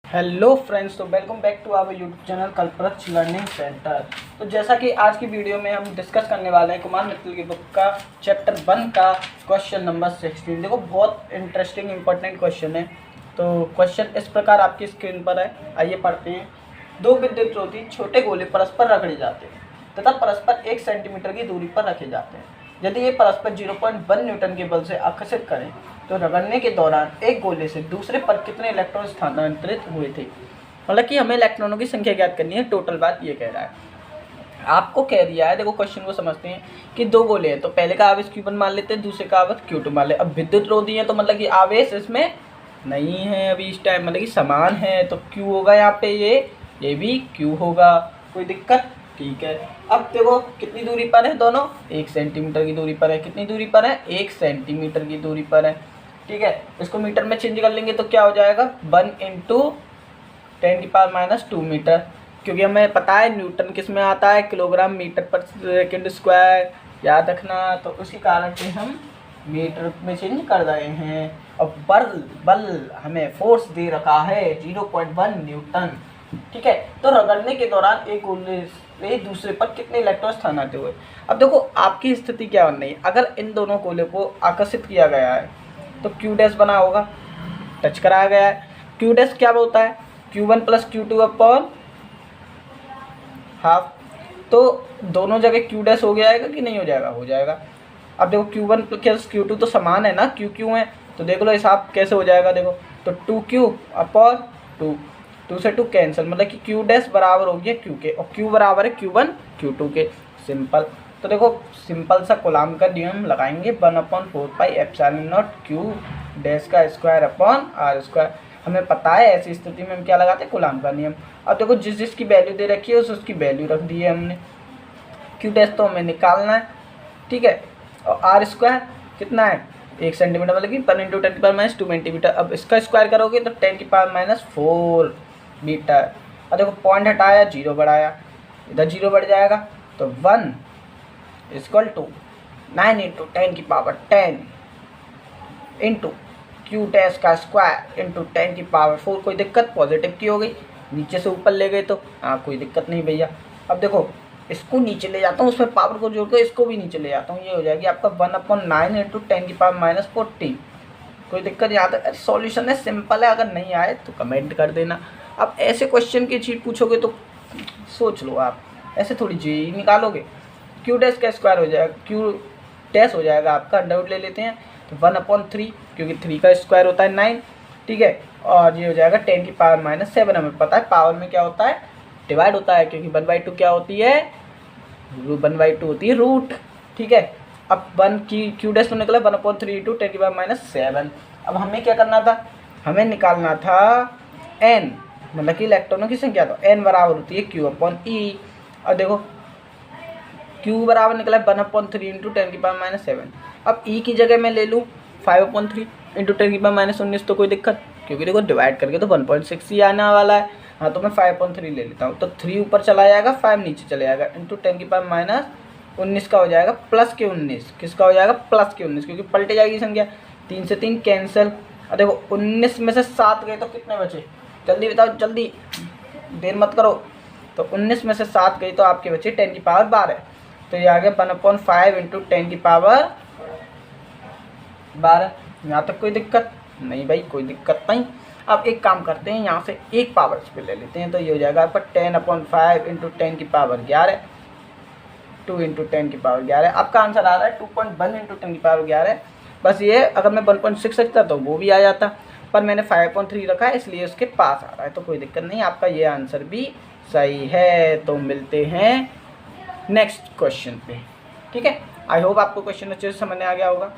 Hello friends, तो welcome back to our YouTube channel Kalpavriksha learning centre. तो जैसा कि आज की वीडियो में हम डिस्कस करने वाले हैं कुमार मित्तल की बुक का चैप्टर 1 का क्वेश्चन नंबर 16। देखो, बहुत इंटरेस्टिंग इंपॉर्टेंट क्वेश्चन है। तो क्वेश्चन इस प्रकार आपकी स्क्रीन पर है, आइए पढ़ते हैं। दो विद्युत रोधी छोटे गोले परस्पर रगड़े जाते हैं तथा परस्पर 1 सेंटीमीटर की दूरी पर रखे जाते हैं। यदि ये परस्पर 0.1 न्यूटन के बल से आकर्षित करें तो रगड़ने के दौरान एक गोले से दूसरे पर कितने इलेक्ट्रॉन स्थानांतरित हुए थे। मतलब कि हमें इलेक्ट्रॉनों की संख्या ज्ञात करनी है। टोटल बात ये कह रहा है, आपको कह दिया है। देखो क्वेश्चन को समझते हैं कि दो गोले हैं, तो पहले का आवेश Q1 मान लेते हैं, दूसरे का आवेश Q2 मान ले। अब विद्युत रोधी है तो मतलब कि आवेश इसमें नहीं है अभी इस टाइम, मतलब कि समान है, तो Q होगा यहाँ पे, ये भी Q होगा। कोई दिक्कत? ठीक है। अब देखो कितनी दूरी पर है दोनों, 1 सेंटीमीटर की दूरी पर है। कितनी दूरी पर है? 1 सेंटीमीटर की दूरी पर है। ठीक है, इसको मीटर में चेंज कर लेंगे तो क्या हो जाएगा, 1 × 10⁻² मीटर। क्योंकि हमें पता है न्यूटन किस में आता है, किलोग्राम मीटर पर सेकंड स्क्वायर, याद रखना। तो उसी कारण से हम मीटर में चेंज कर रहे हैं। और बल हमें फोर्स दे रखा है 0.1 न्यूटन। ठीक है, तो रगड़ने के दौरान एक गोले से दूसरे पर कितने इलेक्ट्रॉन स्थानांतरित हुए। अब देखो आपकी स्थिति क्या बन रही है, अगर इन दोनों गोले को आकर्षित किया गया है तो Q डैश बना होगा, टच कराया गया है। Q डैश क्या होता है, Q1 + Q2 अपॉन हाफ। तो दोनों जगह Q डैश हो जाएगा कि नहीं हो जाएगा? हो जाएगा। अब देखो Q1 + Q2 तो समान है ना, Q है, तो देख लो हिसाब कैसे हो जाएगा। देखो तो 2Q अपॉन 2, 2 से 2 कैंसिल, मतलब कि Q डैश बराबर हो गया Q के, और Q बराबर है Q1 Q2 के। सिंपल। तो देखो सिंपल सा कूलाम का नियम लगाएंगे, 1/4πε0 Q डैश का स्क्वायर अपॉन r²। हमें पता है ऐसी स्थिति में हम क्या लगाते हैं, कूलाम का नियम। अब देखो जिसकी वैल्यू दे रखी है उसकी वैल्यू रख दी है हमने। Q डैश तो हमें निकालना है, ठीक है। और r² कितना है, 1 सेंटीमीटर, मतलब कि 1 × 10⁻² सेंटीमीटर। अब इसका स्क्वायर करोगे तो 10⁻⁴ मीटर। अब देखो पॉइंट हटाया, 0 बढ़ाया, इधर 0 बढ़ जाएगा, तो 1 = 9 × 10⁻10 इंटू Q डैश का स्क्वायर इंटू 10⁻4। कोई दिक्कत? पॉजिटिव की हो गई, नीचे से ऊपर ले गए तो कोई दिक्कत नहीं भैया। अब देखो इसको नीचे ले जाता हूँ, उसमें पावर को जोड़ कर इसको भी नीचे ले जाता हूँ, ये हो जाएगी आपका 1/9 × 10⁻40। कोई दिक्कत? यहाँ तक सॉल्यूशन है, सिंपल है। अगर नहीं आए तो कमेंट कर देना। अब ऐसे क्वेश्चन की चीज पूछोगे तो सोच लो आप, ऐसे थोड़ी जी निकालोगे। Q डैश का स्क्वायर हो जाएगा, Q डैश हो जाएगा आपका, अंडरवुड ले लेते हैं तो 1/3, क्योंकि 3 का स्क्वायर होता है 9, ठीक है। और ये हो जाएगा 10⁻⁷। हमें पता है पावर में क्या होता है, डिवाइड होता है, क्योंकि 1/2 क्या होती है, 1/2 होती है रूट, ठीक है। अब 1 की Q डैश तो निकला 1/3 × 10⁻⁷। अब हमें क्या करना था, हमें निकालना था n, मतलब कि इलेक्ट्रॉनों की संख्या। तो n बराबर होती है Q/E। और देखो Q बराबर निकला 1/3 × 10⁻⁷। अब E की जगह मैं ले लूँ 5/3 × 10⁻⁻19, तो कोई दिक्कत, क्योंकि देखो डिवाइड करके तो 1.6 ही आने वाला है। हाँ, तो मैं 5/3 ले लेता हूँ, तो 3 ऊपर चला जाएगा, 5 नीचे चले जाएगा, इंटू 10⁻19 का हो जाएगा +19। किसका हो जाएगा? +19, क्योंकि पलटे जाएगी संख्या। 3 से 3 कैंसिल। और देखो 19 में से 7 गए तो कितने बचे, जल्दी बताओ, जल्दी, देर मत करो। तो 19 में से 7 गई तो आपके बचे 10⁻12। तो ये आ गया 1/5 × 10⁻12। यहाँ तक कोई दिक्कत नहीं भाई, कोई दिक्कत नहीं। अब एक काम करते हैं, यहाँ से एक पावर इस पे ले लेते हैं, तो ये हो जाएगा आपका 10/5 × 10⁻11, 2 × 10⁻11। आपका आंसर आ रहा है 2.1 × 10⁻11। बस ये अगर मैं 1.6 रखता तो वो भी आ जाता, पर मैंने 5/3 रखा है इसलिए उसके पास आ रहा है, तो कोई दिक्कत नहीं। आपका ये आंसर भी सही है। तो मिलते हैं नेक्स्ट क्वेश्चन पे, ठीक है। आई होप आपको क्वेश्चन अच्छे से समझ में आ गया होगा।